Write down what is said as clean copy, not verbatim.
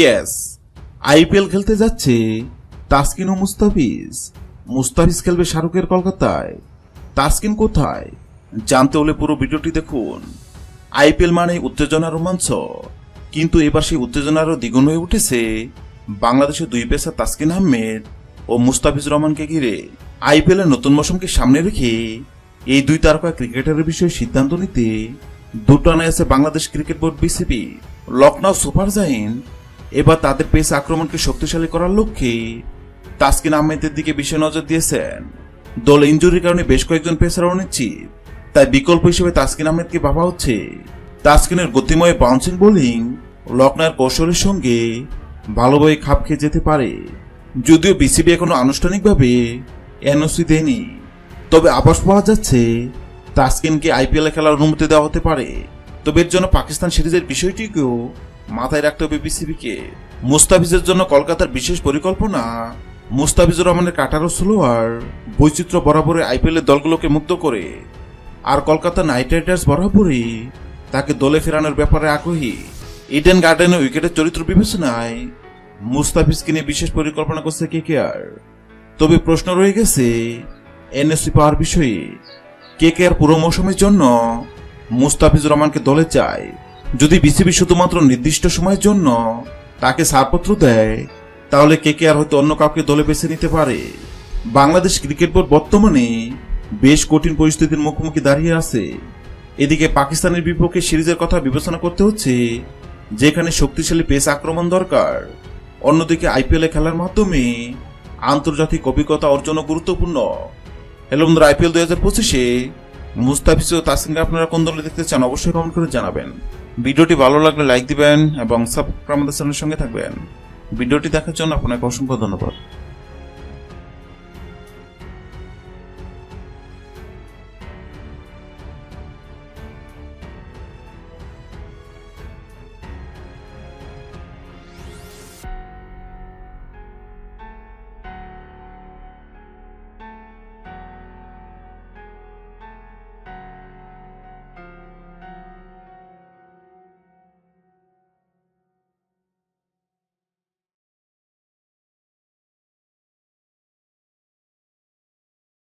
Yes, IPL খেলতে যাচ্ছে তাসকিন ও মুস্তাফিজ। মুস্তাফিজ খেলবে শাহরুখের কলকাতায়, তাসকিন কোথায় জানতে হলে পুরো ভিডিওটি দেখুন। আইপিএল মানে উত্তেজনা, রোমাঞ্চ, কিন্তু এবার সেই উত্তেজনারও দ্বিগুণ হয়ে উঠেছে বাংলাদেশের দুই পেসার তাসকিন আহমেদ ও মুস্তাফিজ রহমানকে ঘিরে। আইপিএল এর নতুন মৌসুমকে সামনে রেখে এই দুই তারকা ক্রিকেটারের বিষয়ে সিদ্ধান্ত নিতে দুটানায় আছে Bangladesh cricket board BCB. Lucknow super giant এবার তাদের পেস আক্রমণকে শক্তিশালী করার লক্ষ্যে তাসকিন আহমেদের দিকে বিশেষ নজর দিয়েছেন। দল ইনজুরির কারণে বেশ কয়েকজন পেসার অনিশ্চিত, তাই বিকল্প হিসেবে তাসকিন আহমেদকে ভাবা হচ্ছে। তাসকিনের গতিময় বাউন্সিং বোলিং লখনৌয়ের কৌশলের সঙ্গে ভালোভাবে খাপ খেয়ে যেতে পারে। যদিও বিসিবি এখনো আনুষ্ঠানিকভাবে এনওসি দেয়নি, তবে আভাস পাওয়া যাচ্ছে তাসকিনকে আইপিএল এ খেলার অনুমতি দেওয়া হতে পারে। তবে এর জন্য পাকিস্তান সিরিজের বিষয়টিকেও মাথায় রাখতে হবে বিসিবিকে। মুস্তাফিজের জন্য কলকাতার বিশেষ পরিকল্পনা। মুস্তাফিজুর রহমানের কাটার ও স্লোয়ার বৈচিত্র্য বরাবরই আইপিএল এর দলগুলোকে মুগ্ধ করে, আর কলকাতা নাইট রাইডার্স বরাবরই তাকে দলে ফেরানোর ব্যাপারে আগ্রহী। ইডেন গার্ডেনে উইকেটের চরিত্র বিবেচনায় মুস্তাফিজকে নিয়ে বিশেষ পরিকল্পনা করছে কেকেআর। তবে প্রশ্ন রয়ে গেছে এনওসি পাওয়ার বিষয়ে। কেকেআর পুরো মৌসুমের জন্য মুস্তাফিজুর রহমানকে দলে চায়। যদি বিসিবি শুধুমাত্র নির্দিষ্ট সময়ের জন্য তাকে ছাড়পত্র দেয়, তাহলে কেকেআর হয়তো অন্য কাউকে দলে বেছে নিতে পারে। বাংলাদেশ ক্রিকেট বোর্ড বর্তমানে বেশ কঠিন পরিস্থিতির মুখোমুখি দাঁড়িয়ে আছে। এদিকে পাকিস্তানের বিপক্ষে সিরিজের কথা বিবেচনা করতে হচ্ছে, যেখানে শক্তিশালী পেস আক্রমণ দরকার। অন্যদিকে আইপিএল এ খেলার মাধ্যমে আন্তর্জাতিক অভিজ্ঞতা অর্জনও গুরুত্বপূর্ণ। হ্যালো বন্ধুরা, আইপিএল 2025-এ মুস্তাফিজ ও তাসকিনকে আপনারা কোন দলে দেখতে চান অবশ্যই কমেন্ট করে জানাবেন। ভিডিওটি ভালো লাগলে লাইক দিবেন এবং সাবস্ক্রাইব আমাদের চ্যানেলের সঙ্গে থাকবেন। ভিডিওটি দেখার জন্য আপনাকে অসংখ্য ধন্যবাদ।